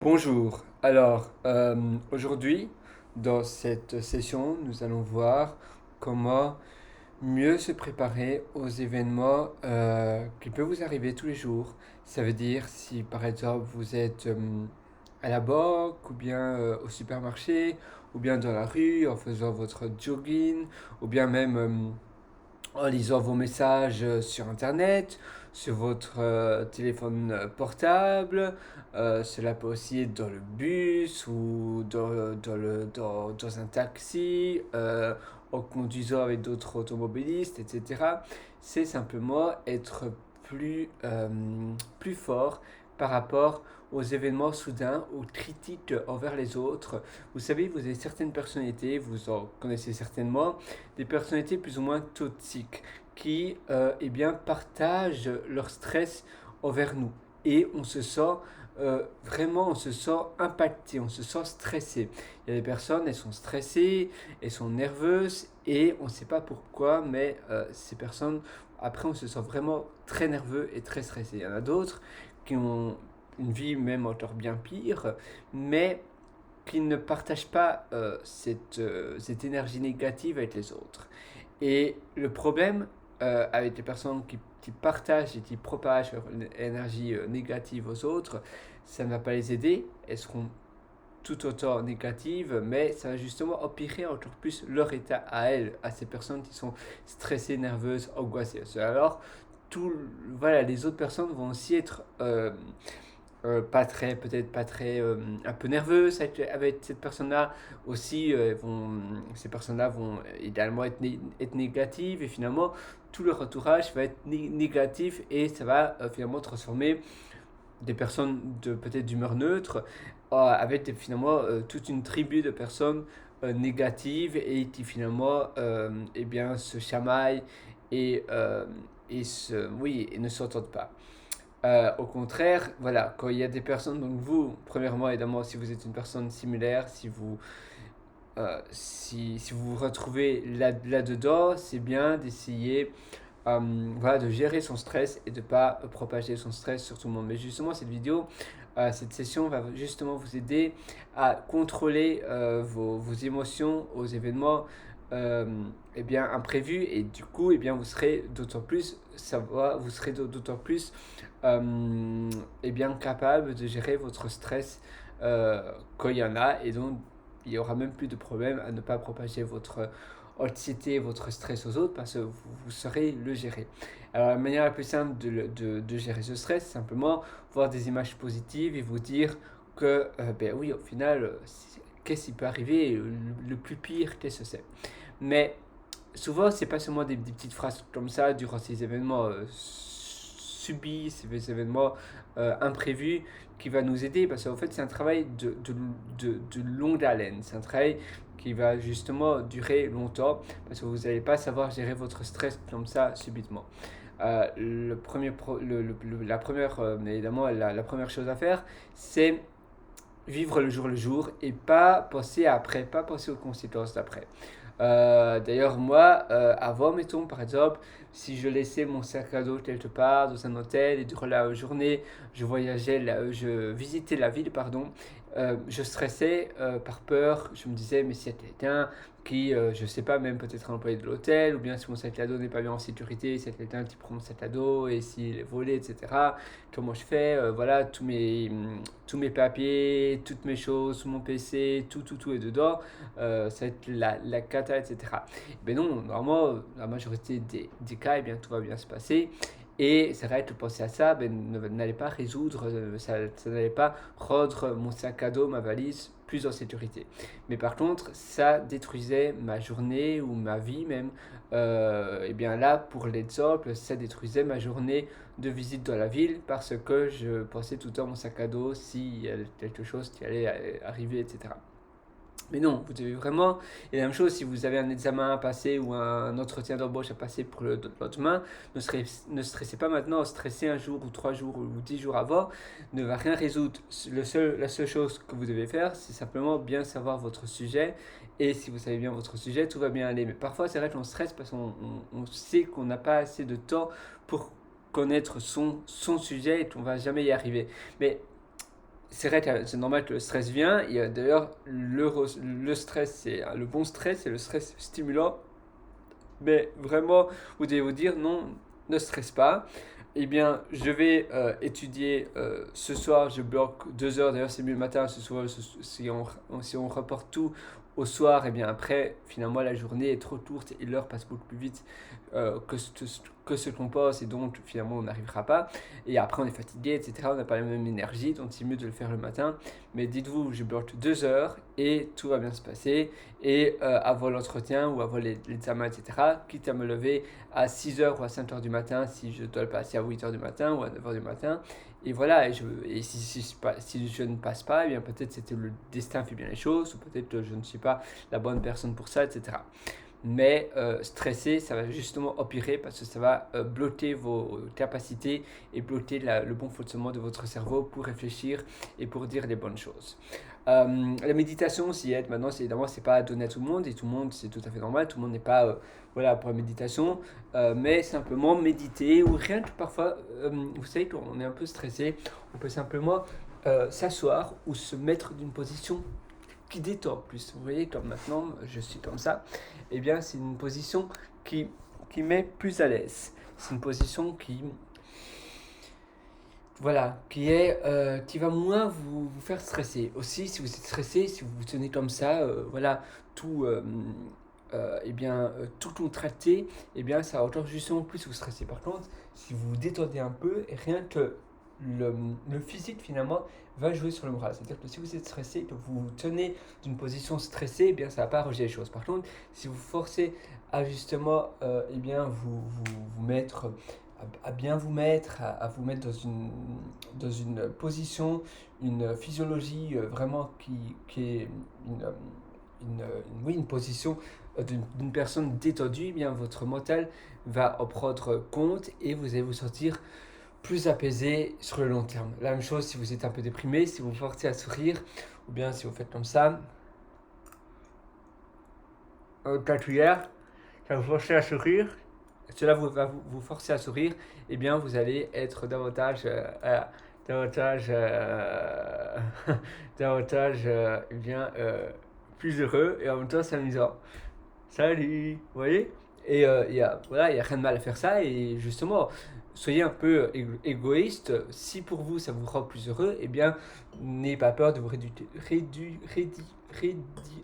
Bonjour. Alors, aujourd'hui, dans cette session, nous allons voir comment mieux se préparer aux événements qui peuvent vous arriver tous les jours. Ça veut dire si par exemple vous êtes à la banque, ou bien au supermarché, ou bien dans la rue en faisant votre jogging, ou bien même en lisant vos messages sur Internet, sur votre téléphone portable. Cela peut aussi être dans le bus ou dans un taxi, en conduisant avec d'autres automobilistes, etc. C'est simplement être plus fort par rapport aux événements soudains, aux critiques envers les autres. Vous savez, vous avez certaines personnalités, vous en connaissez certainement, des personnalités plus ou moins toxiques qui eh bien, partagent leur stress envers nous. Et on se sent vraiment, on se sent impacté, on se sent stressé. Il y a des personnes, elles sont stressées, elles sont nerveuses et on ne sait pas pourquoi, mais ces personnes, après, on se sent vraiment très nerveux et très stressé. Il y en a d'autres qui ont une vie même encore bien pire, mais qui ne partagent pas cette énergie négative avec les autres. Et le problème avec les personnes qui partagent et qui propagent leur énergie négative aux autres, ça ne va pas les aider. Elles seront tout autant négatives, mais ça va justement empirer encore plus leur état à elles, à ces personnes qui sont stressées, nerveuses, angoissées. Alors, tout, voilà, les autres personnes vont aussi être pas très, peut-être pas très, un peu nerveuses avec cette personne-là. Aussi, ces personnes-là vont idéalement être négatives et finalement, tout leur entourage va être négatif et ça va finalement transformer des personnes de peut-être d'humeur neutre avec finalement toute une tribu de personnes négatives et qui finalement eh bien, se chamaillent et, oui, et ne s'entendent pas. Au contraire, voilà, quand il y a des personnes, donc vous, premièrement, évidemment, si vous êtes une personne similaire, si vous vous retrouvez là-dedans, c'est bien d'essayer voilà, de gérer son stress et de ne pas propager son stress sur tout le monde. Mais justement, cette vidéo, cette session va justement vous aider à contrôler vos émotions aux événements euh, eh bien, imprévus et du coup, eh bien, vous serez d'autant plus, vous serez d'autant plus eh bien, capable de gérer votre stress quand il y en a et donc il n'y aura même plus de problème à ne pas propager votre anxiété, votre stress aux autres parce que vous saurez le gérer. Alors la manière la plus simple de gérer ce stress, c'est simplement voir des images positives et vous dire que, ben oui, au final, qu'est-ce qui peut arriver, le plus pire, qu'est-ce que c'est. Mais souvent, c'est pas seulement des petites phrases comme ça durant ces événements subis, ces événements imprévus qui va nous aider parce qu'en fait, c'est un travail de longue haleine. C'est un travail qui va justement durer longtemps parce que vous n'allez pas savoir gérer votre stress comme ça subitement. La première, évidemment, la première chose à faire, c'est vivre le jour et pas penser à après, pas penser aux conséquences d'après. D'ailleurs, moi, avant, mettons, par exemple, si je laissais mon sac à dos quelque part dans un hôtel et durant la journée, je visitais la ville, pardon, je stressais par peur. Je me disais, mais s'il y a quelqu'un qui, je sais pas, même peut-être un employé de l'hôtel, ou bien si mon sac à dos n'est pas bien en sécurité, s'il y a quelqu'un qui prend mon sac à dos et s'il est volé, etc. Comment je fais voilà, tous mes papiers, toutes mes choses, tout mon PC, tout est dedans. Ça va être la cata, etc. Mais non, normalement, la majorité des cas, eh bien, tout va bien se passer. Et c'est vrai que penser à ça ben, n'allait pas résoudre, ça n'allait pas rendre mon sac à dos, ma valise plus en sécurité. Mais par contre, ça détruisait ma journée ou ma vie même. Et bien là, pour l'exemple, ça détruisait ma journée de visite dans la ville parce que je pensais tout le temps à mon sac à dos s'il y a quelque chose qui allait arriver, etc. Mais non, vous devez vraiment. Et la même chose, si vous avez un examen à passer ou un entretien d'embauche à passer pour le lendemain, ne stressez pas maintenant, stressez un jour ou 3 jours ou 10 jours avant ne va rien résoudre. La seule chose que vous devez faire, c'est simplement bien savoir votre sujet. Et si vous savez bien votre sujet, tout va bien aller. Mais parfois, c'est vrai qu'on stresse parce qu'on sait qu'on n'a pas assez de temps pour connaître son sujet et qu'on ne va jamais y arriver. Mais c'est vrai que c'est normal que le stress vient. Il y a d'ailleurs le stress, c'est le bon stress, c'est le stress stimulant. Mais vraiment, vous devez vous dire non, ne stresse pas. Eh bien, je vais étudier ce soir, je bloque 2 heures, d'ailleurs c'est mieux le matin, ce soir, si on reporte tout au soir, et bien après, finalement, la journée est trop courte et l'heure passe beaucoup plus vite que ce qu'on pense, et donc finalement on n'arrivera pas. Et après on est fatigué, etc. On n'a pas la même énergie, donc c'est mieux de le faire le matin. Mais dites-vous, je bloque 2 heures et tout va bien se passer. Et avant l'entretien ou avant l'examen, etc., quitte à me lever à 6 heures ou à 5 heures du matin si je dois le passer à 8 heures du matin ou à 9 heures du matin. Et voilà, et si je ne passe pas, eh bien peut-être c'était le destin fait bien les choses, ou peut-être que je ne suis pas la bonne personne pour ça, etc. Mais stresser, ça va justement empirer parce que ça va bloquer vos capacités et bloquer le bon fonctionnement de votre cerveau pour réfléchir et pour dire les bonnes choses. La méditation s'y aide. Maintenant, évidemment, c'est pas donné à tout le monde, et tout le monde, c'est tout à fait normal. Tout le monde n'est pas voilà, pour la méditation, mais simplement méditer, ou rien que parfois, vous savez, quand on est un peu stressé, on peut simplement s'asseoir ou se mettre d'une position qui détend plus. Vous voyez, comme maintenant, je suis comme ça, eh bien, c'est une position qui met plus à l'aise. C'est une position voilà, qui va moins vous faire stresser. Aussi, si vous êtes stressé, si vous vous tenez comme ça, voilà, tout, tout contracté, eh bien, ça va encore justement plus vous stresser. Par contre, si vous vous détendez un peu, rien que le, le physique finalement va jouer sur le moral. C'est-à-dire que si vous êtes stressé, que vous vous tenez d'une position stressée, eh bien, ça ne va pas arranger les choses. Par contre, si vous forcez à justement, vous mettre à bien vous mettre, à vous mettre dans une position, une physiologie vraiment qui est une position d'une personne détendue, eh bien votre mental va en prendre compte et vous allez vous sentir plus apaisé sur le long terme. La même chose si vous êtes un peu déprimé, si vous vous forcez à sourire, ou bien si vous faites comme ça, ta cuillère, ça vous force à sourire, cela va vous forcer à sourire, eh bien vous allez être davantage, davantage, davantage plus heureux et en même temps s'amusant. Salut, vous voyez. Et voilà, il y a rien de mal à faire ça, et justement, soyez un peu égoïste. Si pour vous ça vous rend plus heureux, eh bien n'ayez pas peur de vous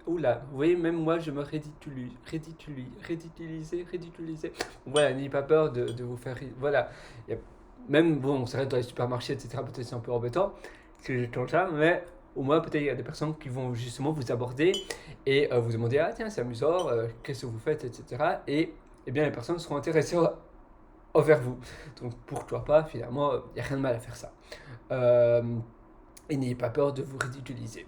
oula, vous voyez, même moi je me ridiculiser. Voilà, n'ayez pas peur de vous faire, voilà. Même, bon, on s'arrête dans les supermarchés, etc., peut-être c'est un peu embêtant, c'est que comme ça, mais au moins peut-être il y a des personnes qui vont justement vous aborder et vous demander, ah tiens, c'est amusant, qu'est-ce que vous faites, etc. Et eh bien les personnes seront intéressées envers vous. Donc pourquoi pas, finalement, il n'y a rien de mal à faire ça. Euh, et n'ayez pas peur de vous ridiculiser.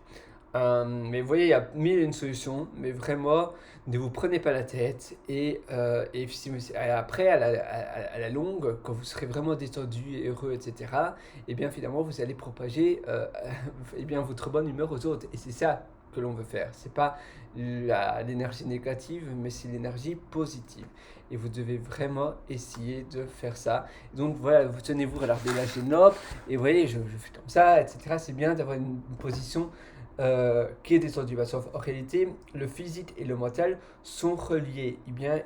Mais vous voyez, il y a mille et une solutions, mais vraiment, ne vous prenez pas la tête. Et après, à la longue, quand vous serez vraiment détendu et heureux, etc., et bien finalement, vous allez propager et bien, votre bonne humeur aux autres. Et c'est ça que l'on veut faire. C'est pas l'énergie négative, mais c'est l'énergie positive. Et vous devez vraiment essayer de faire ça. Donc voilà, vous tenez-vous à l'art de la génope, et vous voyez, je fais comme ça, etc. C'est bien d'avoir une position qui est détendu. Parce qu'en réalité, le physique et le mental sont reliés. Eh bien,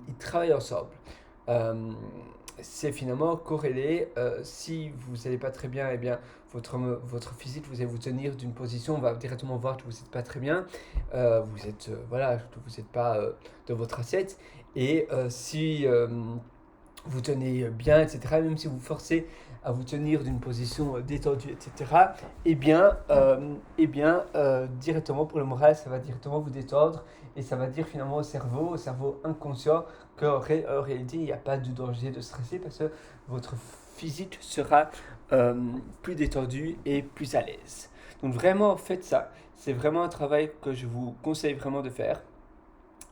ils travaillent ensemble. Euh, c'est finalement corrélé. Si vous n'allez pas très bien, eh bien, votre physique, vous allez vous tenir d'une position, on va directement voir que vous n'êtes pas très bien. Vous êtes, voilà, que vous n'êtes pas dans votre assiette. Et si vous tenez bien, etc., même si vous forcez à vous tenir d'une position détendue, etc., directement pour le moral, ça va directement vous détendre, et ça va dire finalement au cerveau inconscient, qu'en réalité, il n'y a pas de danger de stresser parce que votre physique sera plus détendu et plus à l'aise. Donc vraiment, faites ça. C'est vraiment un travail que je vous conseille vraiment de faire.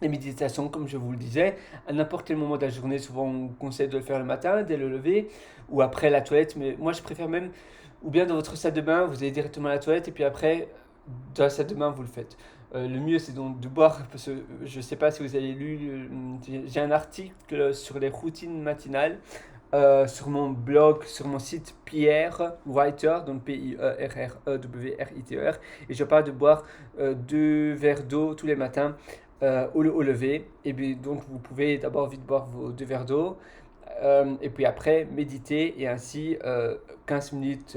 Les méditations, comme je vous le disais, à n'importe quel moment de la journée, souvent on conseille de le faire le matin, dès le lever, ou après la toilette, mais moi je préfère même, ou bien dans votre salle de bain, vous allez directement à la toilette, et puis après, dans la salle de bain, vous le faites. Le mieux, c'est donc de boire, parce que je ne sais pas si vous avez lu, j'ai un article sur les routines matinales, sur mon blog, sur mon site Pierre Writer, donc Pierrewriter, et je parle de boire 2 verres d'eau tous les matins au lever. Et puis, donc vous pouvez d'abord vite boire vos 2 verres d'eau, et puis après méditer, et ainsi 15 minutes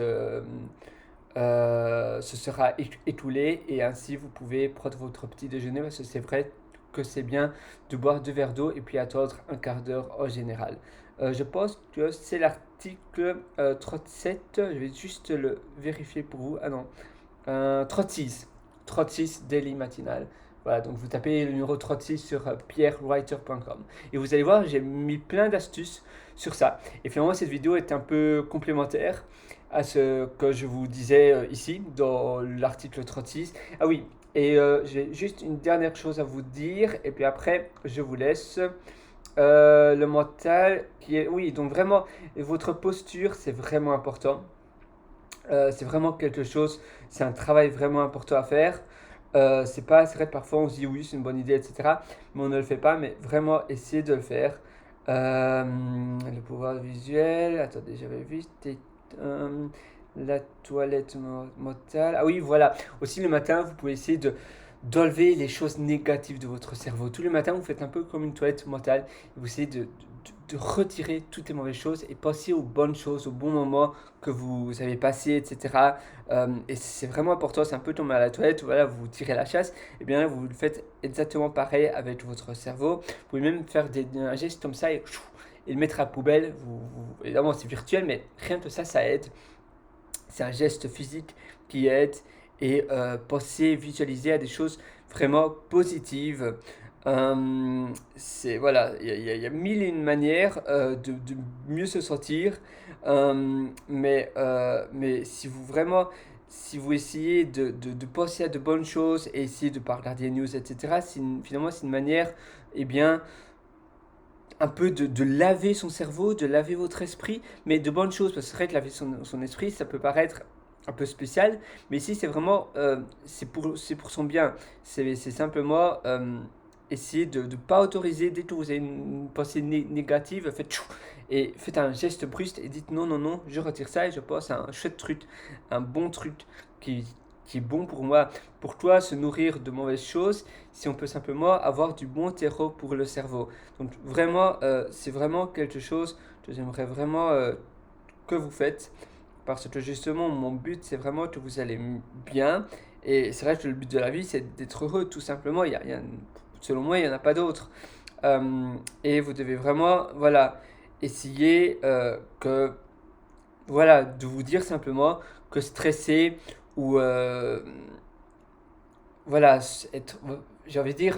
se sera écoulé, et ainsi vous pouvez prendre votre petit déjeuner, parce que c'est vrai que c'est bien de boire 2 verres d'eau et puis attendre un quart d'heure en général. Je pense que c'est l'article 37, je vais juste le vérifier pour vous. Ah non, 36, 36 daily matinal. Voilà, donc vous tapez le numéro 36 sur pierrewriter.com. Et vous allez voir, j'ai mis plein d'astuces sur ça. Et finalement, cette vidéo est un peu complémentaire à ce que je vous disais ici, dans l'article 36. Ah oui, et j'ai juste une dernière chose à vous dire, et puis après, je vous laisse. Le mental, qui est... Oui, donc vraiment, votre posture, c'est vraiment important. C'est vraiment quelque chose, c'est un travail vraiment important à faire. C'est pas, c'est vrai que parfois on se dit oui, c'est une bonne idée, etc. Mais on ne le fait pas, mais vraiment essayez de le faire. Le pouvoir visuel, attendez, j'avais vu, c'était la toilette mentale. Ah oui, voilà. Aussi le matin, vous pouvez essayer d'enlever les choses négatives de votre cerveau. Tous les matins, vous faites un peu comme une toilette mentale. Vous essayez de retirer toutes les mauvaises choses et penser aux bonnes choses, aux bons moments que vous avez passés, etc. Et c'est vraiment important, c'est un peu tomber à la toilette, voilà, vous tirez la chasse, et bien là, vous le faites exactement pareil avec votre cerveau. Vous pouvez même faire un geste comme ça et le mettre à la poubelle. Évidemment, c'est virtuel, mais rien que ça aide. C'est un geste physique qui aide, et penser, visualiser à des choses vraiment positives. C'est voilà, il y a mille et une manières de mieux se sentir, mais si vous vraiment, si vous essayez de penser à de bonnes choses et essayer de ne pas regarder les news, etc., finalement c'est une manière, eh bien, un peu de laver son cerveau, de laver votre esprit, mais de bonnes choses, parce que c'est vrai que laver son esprit, ça peut paraître un peu spécial, mais ici c'est vraiment, c'est pour son bien. C'est simplement essayer de ne pas autoriser, dès que vous avez une pensée négative, faites tchou, et faites un geste brusque et dites non, non, non, je retire ça et je pense à un chouette truc, un bon truc qui, qui est bon pour moi. Pour toi, se nourrir de mauvaises choses, si on peut simplement avoir du bon terreau pour le cerveau. Donc vraiment, c'est vraiment quelque chose que j'aimerais vraiment que vous faites, parce que justement, mon but, c'est vraiment que vous allez bien. Et c'est vrai que le but de la vie, c'est d'être heureux, tout simplement. Selon moi, il n'y en a pas d'autre. Et vous devez vraiment, voilà, essayer voilà, de vous dire simplement que stresser ou, voilà, être, j'ai envie de dire,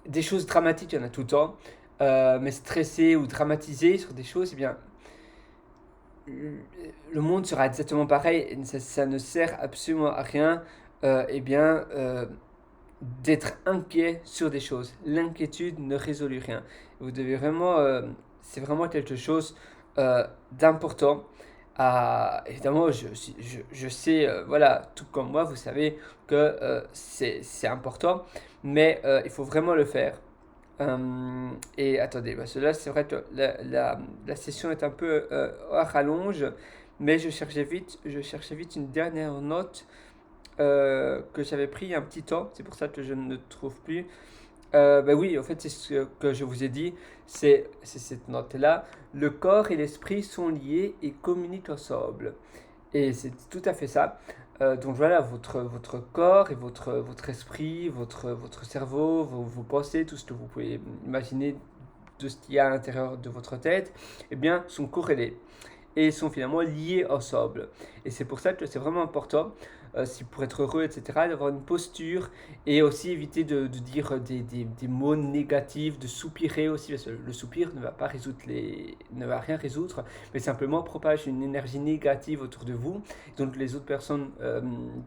des choses dramatiques, il y en a tout le temps. Mais stresser ou dramatiser sur des choses, eh bien, le monde sera exactement pareil, et ça ne sert absolument à rien, eh bien, d'être inquiet sur des choses. L'inquiétude ne résout rien. Vous devez vraiment, c'est vraiment quelque chose d'important. Évidemment, je sais, voilà, tout comme moi, vous savez que c'est important, mais il faut vraiment le faire. Et attendez, parce que là, c'est vrai que la session est un peu à rallonge, mais je cherchais vite une dernière note que j'avais pris il y a un petit temps, c'est pour ça que je ne trouve plus. Ben oui, en fait, c'est ce que je vous ai dit, c'est cette note-là. Le corps et l'esprit sont liés et communiquent ensemble. Et c'est tout à fait ça. Donc voilà, votre corps et votre esprit, votre cerveau, vos pensées, tout ce que vous pouvez imaginer de ce qu'il y a à l'intérieur de votre tête, eh bien, sont corrélés et sont finalement liés ensemble. Et c'est pour ça que c'est vraiment important, si pour être heureux, etc., d'avoir une posture, et aussi éviter de dire des mots négatifs, de soupirer aussi, parce que le soupir ne va pas ne va rien résoudre, mais simplement propage une énergie négative autour de vous. Donc les autres personnes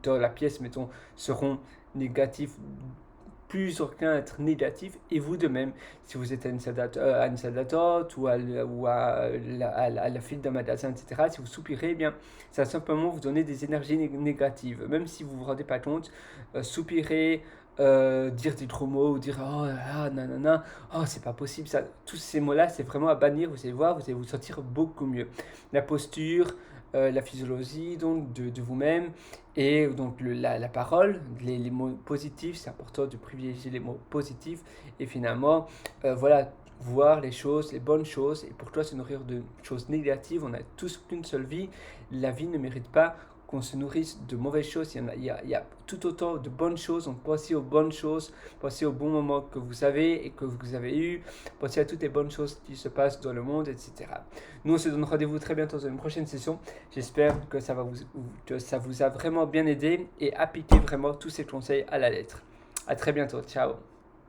dans la pièce, mettons, seront négatives, plus aucun être négatif, et vous de même, si vous êtes à une salle d'attente ou à la file d'un magasin, etc., si vous soupirez, eh bien, ça va simplement vous donner des énergies négatives. Même si vous ne vous rendez pas compte, soupirer, dire des gros mots ou dire oh là là, nanana, oh c'est pas possible, ça. Tous ces mots-là, c'est vraiment à bannir, vous allez voir, vous allez vous sentir beaucoup mieux. La posture, la physiologie donc de vous-même et donc la parole, les mots positifs, c'est important de privilégier les mots positifs et finalement, voilà, voir les choses, les bonnes choses et pour toi se nourrir de choses négatives, on a tous qu'une seule vie, la vie ne mérite pas qu'on se nourrisse de mauvaises choses, il y a tout autant de bonnes choses, donc pensez aux bonnes choses, pensez aux bons moments que vous avez et que vous avez eus, pensez à toutes les bonnes choses qui se passent dans le monde, etc. Nous, on se donne rendez-vous très bientôt dans une prochaine session. J'espère que que ça vous a vraiment bien aidé et appliquez vraiment tous ces conseils à la lettre. À très bientôt. Ciao.